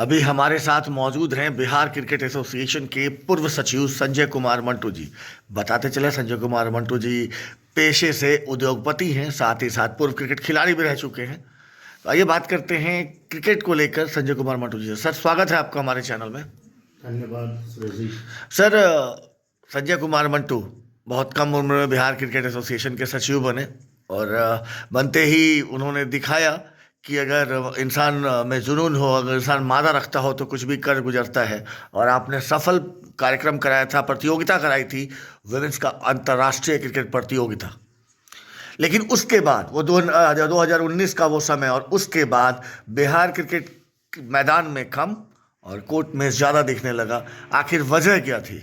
अभी हमारे साथ मौजूद हैं बिहार क्रिकेट एसोसिएशन के पूर्व सचिव संजय कुमार मंटू जी। बताते चले संजय कुमार मंटू जी पेशे से उद्योगपति हैं, साथ ही साथ पूर्व क्रिकेट खिलाड़ी भी रह चुके हैं। तो आइए बात करते हैं क्रिकेट को लेकर संजय कुमार मंटू जी से। सर, स्वागत है आपका हमारे चैनल में। धन्यवाद सुरेश जी। सर, संजय कुमार मंटू बहुत कम उम्र में बिहार क्रिकेट एसोसिएशन के सचिव बने और बनते ही उन्होंने दिखाया कि अगर इंसान में जुनून हो, अगर इंसान मादा रखता हो तो कुछ भी कर गुजरता है। और आपने सफल कार्यक्रम कराया था, प्रतियोगिता कराई थी वुमेन्स का अंतर्राष्ट्रीय क्रिकेट प्रतियोगिता। लेकिन उसके बाद वो 2019 का वो समय और उसके बाद बिहार क्रिकेट मैदान में कम और कोर्ट में ज़्यादा दिखने लगा। आखिर वजह क्या थी?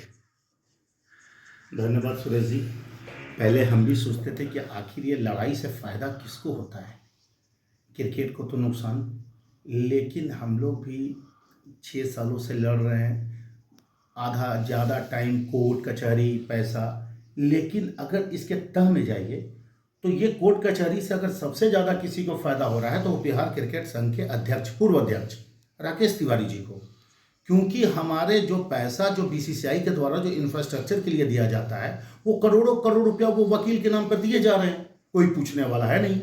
धन्यवाद सुरेश जी। पहले हम भी सोचते थे कि आखिर ये लड़ाई से फ़ायदा किसको होता है, क्रिकेट को तो नुकसान। लेकिन हम लोग भी 6 सालों से लड़ रहे हैं, आधा ज़्यादा टाइम कोर्ट कचहरी पैसा। लेकिन अगर इसके तह में जाइए तो ये कोर्ट कचहरी से अगर सबसे ज़्यादा किसी को फ़ायदा हो रहा है तो वो बिहार क्रिकेट संघ के अध्यक्ष, पूर्व अध्यक्ष राकेश तिवारी जी को। क्योंकि हमारे जो पैसा जो बीसीसीआई के द्वारा जो इंफ्रास्ट्रक्चर के लिए दिया जाता है वो करोड़ों करोड़ रुपया वो वकील के नाम पर दिए जा रहे हैं, कोई पूछने वाला है नहीं।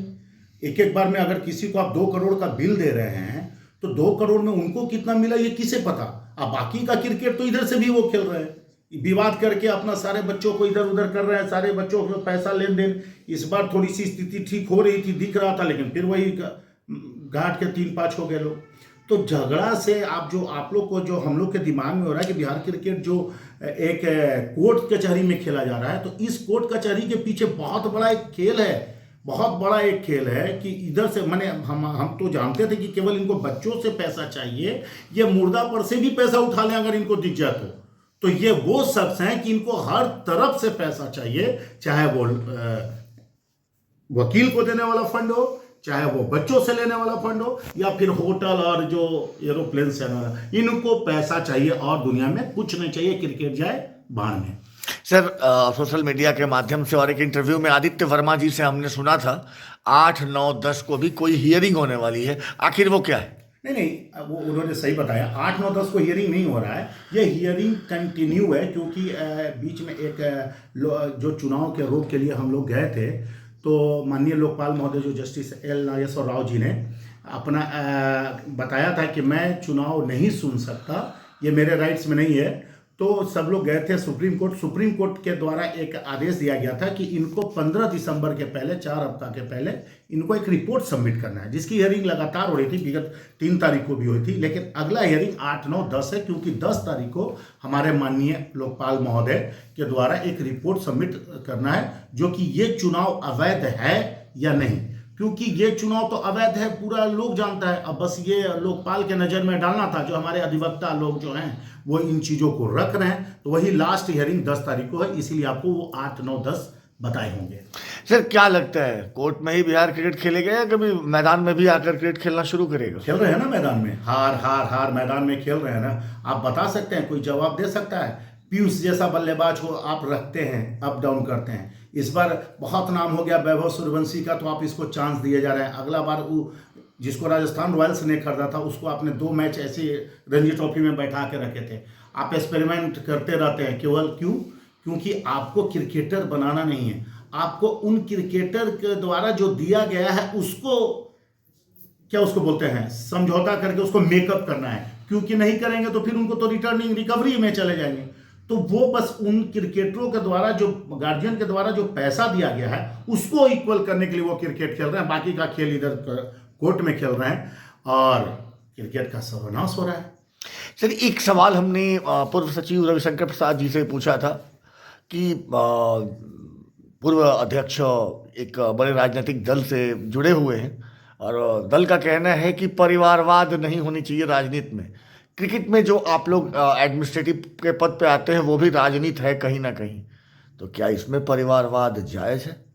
एक एक बार में अगर किसी को आप 2 करोड़ का बिल दे रहे हैं तो 2 करोड़ में उनको कितना मिला ये किसे पता। अब बाकी का क्रिकेट तो इधर से भी वो खेल रहे हैं, विवाद करके अपना सारे बच्चों को इधर उधर कर रहे हैं, सारे बच्चों को पैसा लेन देन। इस बार थोड़ी सी स्थिति ठीक हो रही थी, दिख रहा था, लेकिन फिर वही घाट के 3-5 हो गए लोग। तो झगड़ा से आप लोग को जो हम लोग के दिमाग में हो रहा है कि बिहार क्रिकेट जो एक कोर्ट कचहरी में खेला जा रहा है, तो इस कोर्ट कचहरी के पीछे बहुत बड़ा एक खेल है, बहुत बड़ा एक खेल है कि इधर से मैंने हम तो जानते थे कि केवल इनको बच्चों से पैसा चाहिए, ये मुर्दा पर से भी पैसा उठा लें अगर इनको दिख जाए तो ये वो शख्स हैं कि इनको हर तरफ से पैसा चाहिए, चाहे वो वकील को देने वाला फंड हो, चाहे वो बच्चों से लेने वाला फंड हो, या फिर होटल और जो एरोप्लेन से इनको पैसा चाहिए और दुनिया में कुछ नहीं चाहिए, क्रिकेट जाए बाढ़ में। सर, सोशल मीडिया के माध्यम से और एक इंटरव्यू में आदित्य वर्मा जी से हमने सुना था 8, 9, 10 को भी कोई हियरिंग होने वाली है। आखिर वो क्या है? नहीं, वो उन्होंने सही बताया। 8, 9, 10 को हियरिंग नहीं हो रहा है, ये हियरिंग कंटिन्यू है। क्योंकि बीच में एक जो चुनाव के रोक के लिए हम लोग गए थे, तो माननीय लोकपाल महोदय जो जस्टिस एल नागेश्वर राव जी ने अपना बताया था कि मैं चुनाव नहीं सुन सकता, ये मेरे राइट्स में नहीं है। तो सब लोग गए थे सुप्रीम कोर्ट के द्वारा एक आदेश दिया गया था कि इनको 15 दिसंबर के पहले, 4 हफ्ता के पहले इनको एक रिपोर्ट सबमिट करना है, जिसकी हियरिंग लगातार हो रही थी। विगत 3 तारीख को भी हुई थी, लेकिन अगला हियरिंग 8, 9, 10 है, क्योंकि 10 तारीख को हमारे माननीय लोकपाल महोदय के द्वारा एक रिपोर्ट सबमिट करना है, जो कि ये चुनाव अवैध है या नहीं। क्योंकि ये चुनाव तो अवैध है, पूरा लोग जानता है। अब बस ये लोकपाल के नज़र में डालना था, जो हमारे अधिवक्ता लोग जो हैं वो इन चीज़ों को रख रहे हैं। तो वही लास्ट हियरिंग 10 तारीख को है, इसीलिए आपको वो 8, 9, 10 बताए होंगे। सर, क्या लगता है कोर्ट में ही बिहार क्रिकेट खेलेगा या कभी मैदान में भी आकर क्रिकेट खेलना शुरू करेगा? खेल रहे हैं ना मैदान में, हार मैदान में खेल रहे हैं ना। आप बता सकते हैं, कोई जवाब दे सकता है? पीयूष जैसा बल्लेबाज को आप रखते हैं, अप डाउन करते हैं। इस बार बहुत नाम हो गया वैभव सूर्यवंशी का, तो आप इसको चांस दिए जा रहे हैं। अगला बार वो जिसको राजस्थान रॉयल्स ने खरीदा था, उसको आपने 2 मैच ऐसे रणजी ट्रॉफी में बैठा के रखे थे। आप एक्सपेरिमेंट करते रहते हैं, केवल क्यों? क्योंकि आपको क्रिकेटर बनाना नहीं है, आपको उन क्रिकेटर के द्वारा जो दिया गया है उसको, क्या उसको बोलते हैं, समझौता करके उसको मेकअप करना है। क्योंकि नहीं करेंगे तो फिर उनको तो रिटर्निंग रिकवरी में चले जाएंगे। तो वो बस उन क्रिकेटरों के द्वारा, जो गार्जियन के द्वारा जो पैसा दिया गया है, उसको इक्वल करने के लिए वो क्रिकेट खेल रहे हैं। बाकी का खेल इधर कोर्ट में खेल रहे हैं और क्रिकेट का सर्वनाश हो रहा है। सर, एक सवाल हमने पूर्व सचिव रविशंकर प्रसाद जी से पूछा था कि पूर्व अध्यक्ष एक बड़े राजनीतिक दल से जुड़े हुए हैं और दल का कहना है कि परिवारवाद नहीं होनी चाहिए राजनीति में। क्रिकेट में जो आप लोग एडमिनिस्ट्रेटिव के पद पे आते हैं वो भी राजनीति है कहीं ना कहीं, तो क्या इसमें परिवारवाद जायज़ है?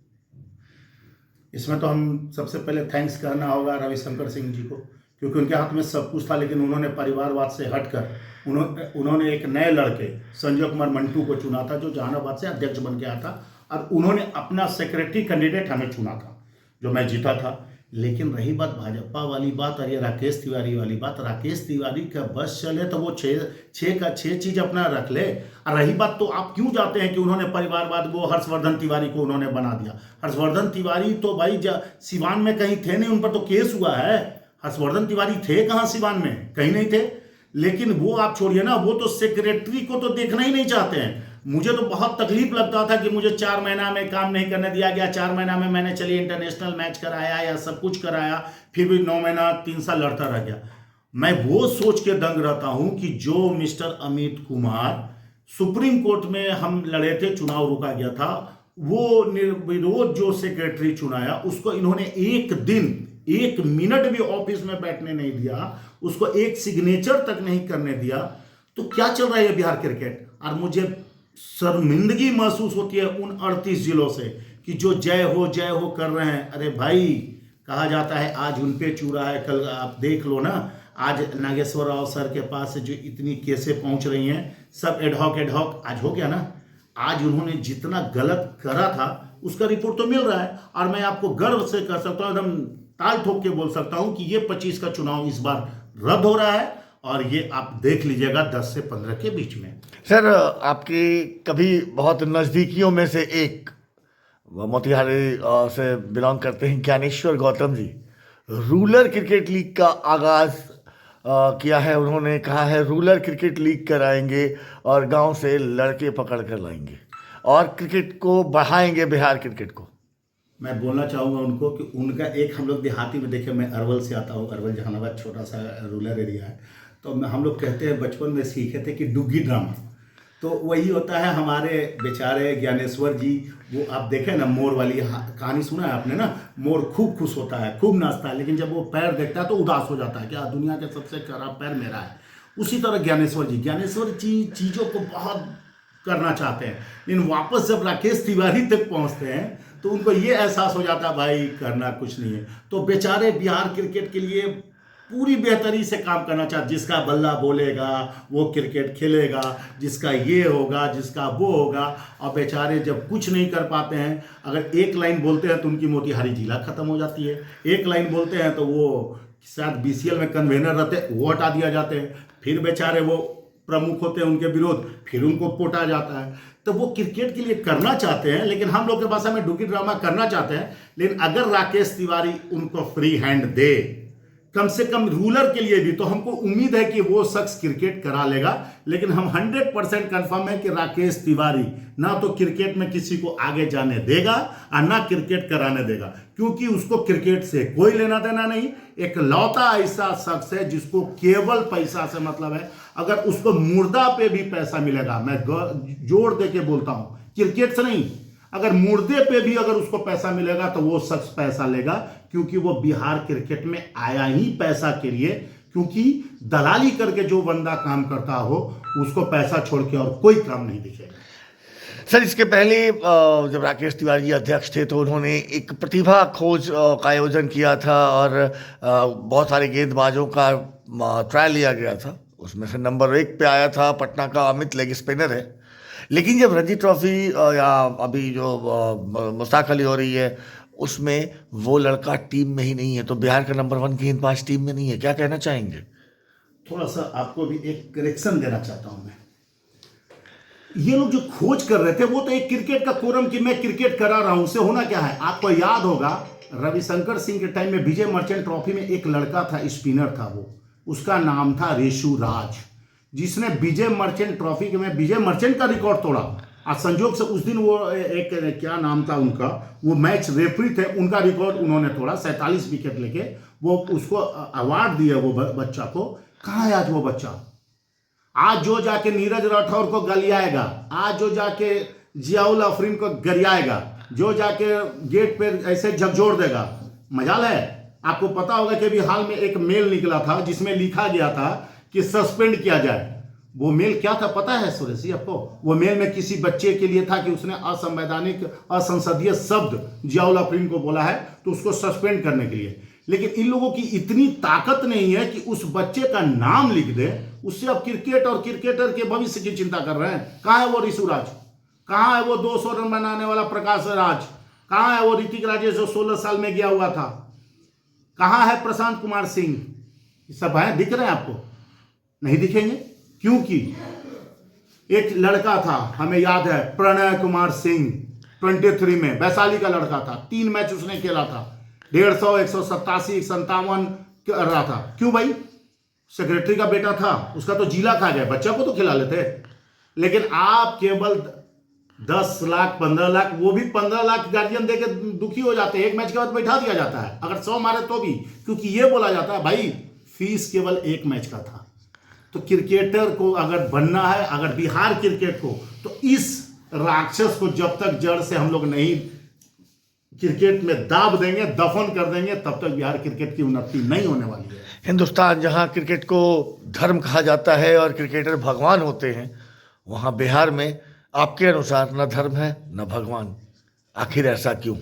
इसमें तो हम सबसे पहले थैंक्स करना होगा रविशंकर सिंह जी को, क्योंकि उनके हाथ में सब कुछ था, लेकिन उन्होंने परिवारवाद से हटकर उन्होंने एक नए लड़के संजय कुमार मंटू को चुना था, जो जहानाबाद से अध्यक्ष बन के आया था। और उन्होंने अपना सेक्रेटरी कैंडिडेट हमें चुना था, जो मैं जीता था। लेकिन रही बात भाजपा वाली बात और ये राकेश तिवारी वाली बात, राकेश तिवारी का बस चले तो वो छः का छः चीज़ अपना रख ले। और रही बात तो आप क्यों जाते हैं कि उन्होंने परिवारवाद वो हर्षवर्धन तिवारी को उन्होंने बना दिया। हर्षवर्धन तिवारी तो भाई सिवान में कहीं थे नहीं, उन पर तो केस हुआ है। हर्षवर्धन तिवारी थे कहाँ सिवान में, कहीं नहीं थे। लेकिन वो आप छोड़िए ना, वो तो सेक्रेटरी को तो देखना ही नहीं चाहते हैं। मुझे तो बहुत तकलीफ लगता था कि मुझे 4 महीना में काम नहीं करने दिया गया। 4 महीना में मैंने चलिए इंटरनेशनल मैच कराया या सब कुछ कराया, फिर भी 9 महीना 3 साल लड़ता रह गया। मैं वो सोच के दंग रहता हूं कि जो mister Amit Kumar supreme court में हम लड़े थे, चुनाव रोका गया था, वो निर्विरोध जो सेक्रेटरी चुनाया उसको इन्होंने एक दिन 1 मिनट भी ऑफिस में बैठने नहीं दिया, उसको एक सिग्नेचर तक नहीं करने दिया। तो क्या चल रहा है बिहार क्रिकेट। और मुझे शर्मिंदगी महसूस होती है उन 38 जिलों से कि जो जय हो कर रहे हैं। अरे भाई, कहा जाता है आज उन पे चूरा है, कल आप देख लो ना, आज नागेश्वर राव सर के पास जो इतनी केसें पहुंच रही हैं, सब एडहॉक आज हो गया ना। आज उन्होंने जितना गलत करा था उसका रिपोर्ट तो मिल रहा है। और मैं आपको गर्व से कर सकता हूँ, एकदम ताल ठोक के बोल सकता हूँ कि ये 25 का चुनाव इस बार रद्द हो रहा है। और ये आप देख लीजिएगा 10 से 15 के बीच में। सर, आपकी कभी बहुत नज़दीकियों में से एक मोतिहारी से बिलोंग करते हैं Dnyaneshwar Gautam ji, rural cricket league का आगाज़ किया है। उन्होंने कहा है रूरल क्रिकेट लीग कराएंगे और गांव से लड़के पकड़ कर लाएंगे और क्रिकेट को बढ़ाएंगे, बिहार क्रिकेट को। मैं बोलना चाहूँगा उनको कि उनका एक हम लोग देहाती में देखे, मैं अरवल से आता हूँ, अरवल जहानाबाद छोटा सा रूरल एरिया है। तो हम लोग कहते हैं, बचपन में सीखे थे कि डुग्गी ड्रामा, तो वही होता है। हमारे बेचारे ज्ञानेश्वर जी, वो आप देखें ना, मोर वाली कहानी सुना है आपने ना, मोर खूब खुश होता है, खूब नाचता है, लेकिन जब वो पैर देखता है तो उदास हो जाता है, क्या दुनिया के सबसे खराब पैर मेरा है। उसी तरह ज्ञानेश्वर जी चीज़ों को बहुत करना चाहते हैं, लेकिन वापस जब राकेश तिवारी तक पहुंचते हैं तो उनको ये एहसास हो जाता है भाई करना कुछ नहीं है। तो बेचारे बिहार क्रिकेट के लिए पूरी बेहतरी से काम करना चाहते, जिसका बल्ला बोलेगा वो क्रिकेट खेलेगा, जिसका ये होगा, जिसका वो होगा। और बेचारे जब कुछ नहीं कर पाते हैं, अगर एक लाइन बोलते हैं तो उनकी मोतिहारी जिला खत्म हो जाती है, एक लाइन बोलते हैं तो वो शायद BCL में कन्वेनर रहते वो हटा दिया जाते हैं, फिर बेचारे वो प्रमुख होते हैं उनके विरोध, फिर उनको पोटा जाता है। तो वो क्रिकेट के लिए करना चाहते हैं, लेकिन हम लोग के भाषा में डुगी ड्रामा करना चाहते हैं। लेकिन अगर राकेश तिवारी उनको फ्री हैंड दे, कम से कम रूरल के लिए भी, तो हमको उम्मीद है कि वो शख्स क्रिकेट करा लेगा। लेकिन हम 100% कंफर्म है कि राकेश तिवारी ना तो क्रिकेट में किसी को आगे जाने देगा और ना क्रिकेट कराने देगा, क्योंकि उसको क्रिकेट से कोई लेना देना नहीं। एक लौता ऐसा शख्स है जिसको केवल पैसा से मतलब है। अगर उसको मुर्दा पे भी पैसा मिलेगा, मैं जोर दे के बोलता हूं, क्रिकेट से नहीं, अगर मुर्दे पे भी अगर उसको पैसा मिलेगा तो वो शख्स पैसा लेगा, क्योंकि वो बिहार क्रिकेट में आया ही पैसा के लिए। क्योंकि दलाली करके जो बंदा काम करता हो उसको पैसा छोड़ के और कोई काम नहीं दिखेगा। सर, इसके पहले जब राकेश तिवारी जी अध्यक्ष थे तो उन्होंने एक प्रतिभा खोज का आयोजन किया था और बहुत सारे गेंदबाजों का ट्रायल लिया गया था। उसमें से नंबर 1 पे आया था पटना का अमित, लेग स्पिनर है। लेकिन जब रणजी ट्रॉफी या अभी जो मुश्ताक अली हो रही है, उसमें वो लड़का टीम में ही नहीं है, तो बिहार का नंबर 1 गेंदबाज टीम में नहीं है। क्या कहना चाहेंगे? थोड़ा सा आपको भी एक करेक्शन देना चाहता हूं मैं। ये लोग जो खोज कर रहे थे वो तो एक क्रिकेट का कोरम कि मैं क्रिकेट करा रहा हूं, उससे होना क्या है। आपको याद होगा रविशंकर सिंह के टाइम में विजय मर्चेंट ट्रॉफी में एक लड़का था, स्पिनर था, वो उसका नाम था रेशु राज, जिसने विजय मर्चेंट ट्रॉफी के में विजय मर्चेंट का रिकॉर्ड तोड़ा। और संजोग से उस दिन वो एक क्या नाम था उनका, वो मैच रेफरी थे, उनका रिकॉर्ड उन्होंने तोड़ा, 47 विकेट लेके वो उसको अवार्ड दिया वो बच्चा को। कहाँ है आज वो बच्चा? आज जो जाके नीरज राठौर को गलियाएगा, आज जो जाके जियाउल अफरीन को गरियाएगा, जो जाके गेट पे ऐसे झकझोर देगा, मजाल है। आपको पता होगा कि अभी हाल में एक मेल निकला था जिसमें लिखा गया था कि सस्पेंड किया जाए। वो मेल क्या था पता है सुरेश जी आपको? वो मेल में किसी बच्चे के लिए था कि उसने असंवैधानिक असंसदीय शब्द जियाउल अफरीन को बोला है, तो उसको सस्पेंड करने के लिए। लेकिन इन लोगों की इतनी ताकत नहीं है कि उस बच्चे का नाम लिख दे। उससे अब क्रिकेट और क्रिकेटर के भविष्य की चिंता कर रहे हैं। कहाँ है वो ऋषु राज? कहाँ है वो 200 रन बनाने वाला प्रकाश राज? कहाँ है वो ऋतिक राजेश जो 16 साल में गया हुआ था? कहाँ है प्रशांत कुमार सिंह? ये सब है, दिख रहे हैं आपको? नहीं दिखेंगे, क्योंकि एक लड़का था, हमें याद है, प्रणय कुमार सिंह, 23 में वैशाली का लड़का था, 3 मैच उसने खेला था, 150, 187, 157 कर रहा था। क्यों भाई? सेक्रेटरी का बेटा था, उसका तो जिला खा गया, बच्चा को तो खिला लेते। लेकिन आप केवल 10 लाख 15 लाख, वो भी 15 लाख गार्जियन देके दुखी हो जाते हैं, एक मैच के बाद बैठा दिया जाता है, अगर 100 मारे तो भी, क्योंकि ये बोला जाता है भाई फीस केवल एक मैच का था। तो क्रिकेटर को अगर बनना है, अगर बिहार क्रिकेट को, तो इस राक्षस को जब तक जड़ से हम लोग नहीं क्रिकेट में दाब देंगे, दफन कर देंगे, तब तक बिहार क्रिकेट की उन्नति नहीं होने वाली है। हिंदुस्तान जहाँ क्रिकेट को धर्म कहा जाता है और क्रिकेटर भगवान होते हैं, वहाँ बिहार में आपके अनुसार न धर्म है न भगवान। आखिर ऐसा क्यों?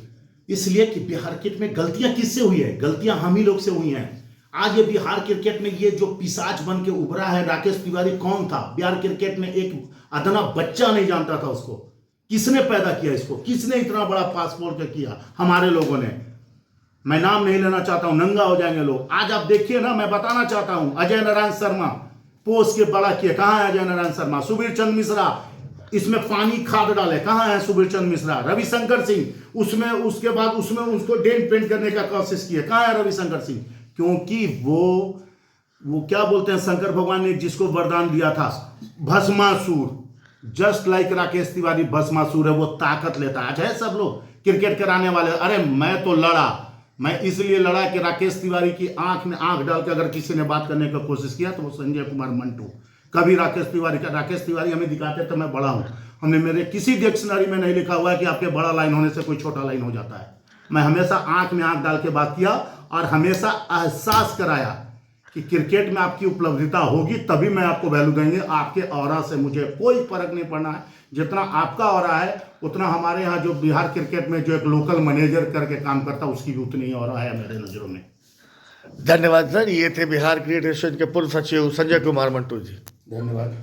इसलिए कि बिहार क्रिकेट में गलतियां किससे हुई है? गलतियां हम ही लोग से हुई हैं। आज ये बिहार क्रिकेट में ये जो पिशाच बन के उभरा है, राकेश तिवारी कौन था? बिहार क्रिकेट में एक अदना बच्चा नहीं जानता था उसको। किसने पैदा किया इसको? किसने इतना बड़ा पासपोर्ट किया? हमारे लोगों ने। मैं नाम नहीं लेना चाहता हूं, नंगा हो जाएंगे लोग। आज आप देखिए ना, मैं बताना चाहता हूं, अजय नारायण शर्मा पोस्ट के बड़ा किए, कहां है अजय नारायण शर्मा? सुबीर चंद मिश्रा इसमें पानी खाद डाले, कहां है सुबीर चंद मिश्रा? रविशंकर सिंह उसमें, उसके बाद उसमें उसको डेंट पेंट करने का कोशिश किया, कहां है रविशंकर सिंह? क्योंकि वो क्या बोलते हैं, शंकर भगवान ने जिसको वरदान दिया था, भस्मासुर, जस्ट लाइक राकेश तिवारी भस्मासुर है, वो ताकत लेता है। आज है सब लोग क्रिकेट कराने वाले, अरे मैं तो लड़ा, मैं इसलिए लड़ा कि राकेश तिवारी की आंख में आंख डाल के अगर किसी ने बात करने की कोशिश किया तो वो संजय कुमार मंटू। कभी राकेश तिवारी हमें दिखाते तो मैं बड़ा हूं। हमने मेरे किसी डिक्शनरी में नहीं लिखा हुआ है कि आपके बड़ा लाइन होने से कोई छोटा लाइन हो जाता है। मैं हमेशा आंख में आंख डाल के बात किया और हमेशा एहसास कराया कि क्रिकेट में आपकी उपलब्धिता होगी तभी मैं आपको वैल्यू देंगे। आपके ऑरा से मुझे कोई फर्क नहीं पड़ना है। जितना आपका ऑरा है उतना हमारे यहाँ जो बिहार क्रिकेट में जो एक लोकल मैनेजर करके काम करता है उसकी भी उतनी ही ऑरा है मेरे नज़रों में। धन्यवाद सर। ये थे बिहार क्रिकेट एसोसिएशन के पूर्व सचिव संजय कुमार मंटू जी। धन्यवाद।